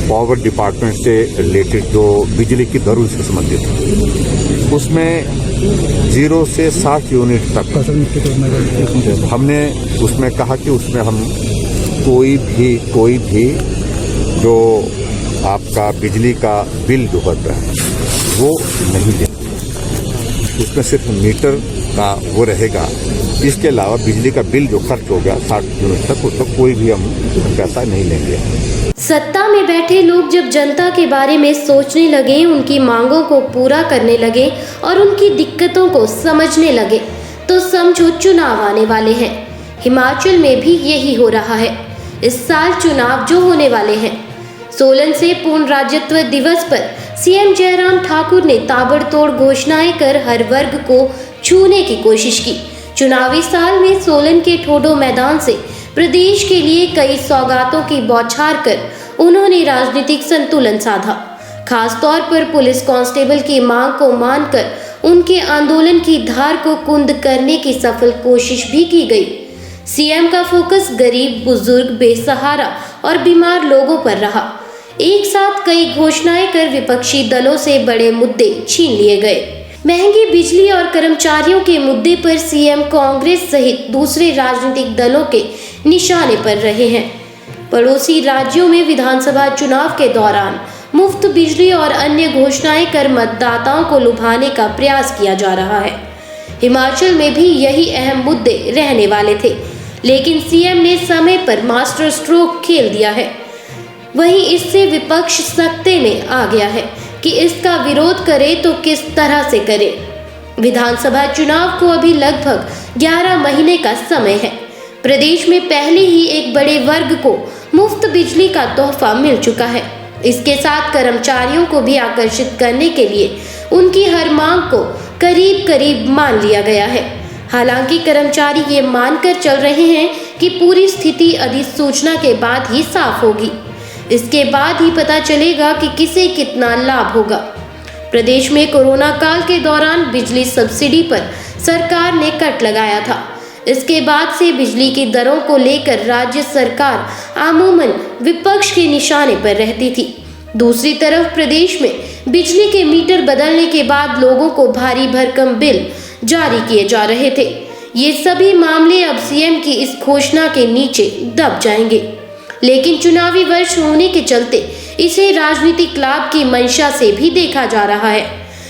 Power department से related जो बिजली की दरों से संबंधित, उसमें 0 से 60 यूनिट तक हमने उसमें कहा कि उसमें हम कोई भी जो आपका बिजली का बिल जो होता है वो नहीं देंगे। उसमें सिर्फ मीटर का वो रहेगा। इसके अलावा बिजली का बिल जो खर्च हो गया 60 यूनिट तक, उसका कोई भी हम पैसा नहीं लेंगे। सत्ता में बैठे लोग जब जनता के बारे में सोचने लगे, उनकी मांगों को पूरा करने लगे और उनकी दिक्कतों को समझने लगे, तो समझो चुनाव आने वाले हैं। हिमाचल में भी यही हो रहा है। इस साल चुनाव जो होने वाले हैं। सोलन से पूर्ण राज्यत्व दिवस पर सीएम जयराम ठाकुर ने ताबड़तोड़ घोषणाएं कर हर वर्ग को छूने की कोशिश की। चुनावी साल में सोलन के ठोडो मैदान से प्रदेश के लिए कई सौगातों की बौछार कर उन्होंने राजनीतिक संतुलन साधा। खासतौर पर पुलिस कांस्टेबल की मांग को मानकर उनके आंदोलन की धार को कुंद करने की सफल कोशिश भी की गई। सीएम का फोकस गरीब, बुजुर्ग, बेसहारा और बीमार लोगों पर रहा। एक साथ कई घोषणाएं कर विपक्षी दलों से बड़े मुद्दे छीन लिए गए। महंगी बिजली और कर्मचारियों के मुद्दे पर सीएम कांग्रेस सहित दूसरे राजनीतिक दलों के निशाने पर रहे हैं। पड़ोसी राज्यों में विधानसभा चुनाव के दौरान मुफ्त बिजली और अन्य घोषणाएं कर मतदाताओं को लुभाने का प्रयास किया जा रहा है। हिमाचल में भी यही अहम मुद्दे रहने वाले थे, लेकिन सीएम ने समय पर मास्टर स्ट्रोक खेल दिया है। वहीं इससे विपक्ष सकते में आ गया है कि इसका विरोध करे तो किस तरह से करे। विधानसभा चुनाव को अभी लगभग 11 महीने का समय है। प्रदेश में पहले ही एक बड़े वर्ग को मुफ्त बिजली का तोहफा मिल चुका है। इसके साथ कर्मचारियों को भी आकर्षित करने के लिए उनकी हर मांग को करीब करीब मान लिया गया है। हालांकि कर्मचारी ये मानकर चल रहे हैं कि पूरी स्थिति अधिसूचना के बाद ही साफ होगी। इसके बाद ही पता चलेगा कि किसे कितना लाभ होगा। प्रदेश में कोरोना काल के दौरान बिजली सब्सिडी पर सरकार ने कट लगाया था। इसके बाद से बिजली की दरों को लेकर राज्य सरकार अमूमन विपक्ष के निशाने पर रहती थी। दूसरी तरफ प्रदेश में बिजली के मीटर बदलने के बाद लोगों को भारी भरकम बिल जारी किए जा रहे थे। ये सभी मामले अब सीएम की इस घोषणा के नीचे दब जाएंगे। लेकिन चुनावी वर्ष होने के चलते इसे राजनीतिक लाभ की मंशा से भी देखा जा रहा है।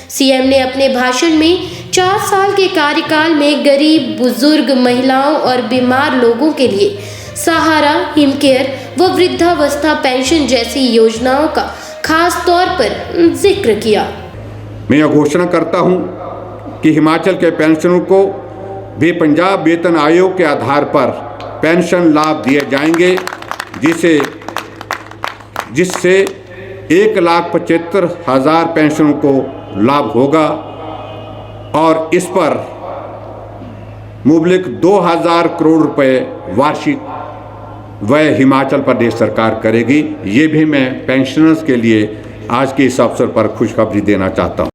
सीएम ने अपने भाषण में 4 साल के कार्यकाल में गरीब, बुजुर्ग, महिलाओं और बीमार लोगों के लिए सहारा, हिमकेयर व वृद्धावस्था पेंशन जैसी योजनाओं का खास तौर पर जिक्र किया। मैं यह घोषणा करता हूं कि हिमाचल के पेंशनरों को भी पंजाब वेतन आयोग के आधार पर पेंशन लाभ दिए जाएंगे, जिससे 1,75,000 पेंशनरों को लाभ होगा और इस पर मुबलिक 2,000 करोड़ रुपए वार्षिक व्यय हिमाचल प्रदेश सरकार करेगी। ये भी मैं पेंशनर्स के लिए आज के इस अवसर पर खुशखबरी देना चाहता हूँ।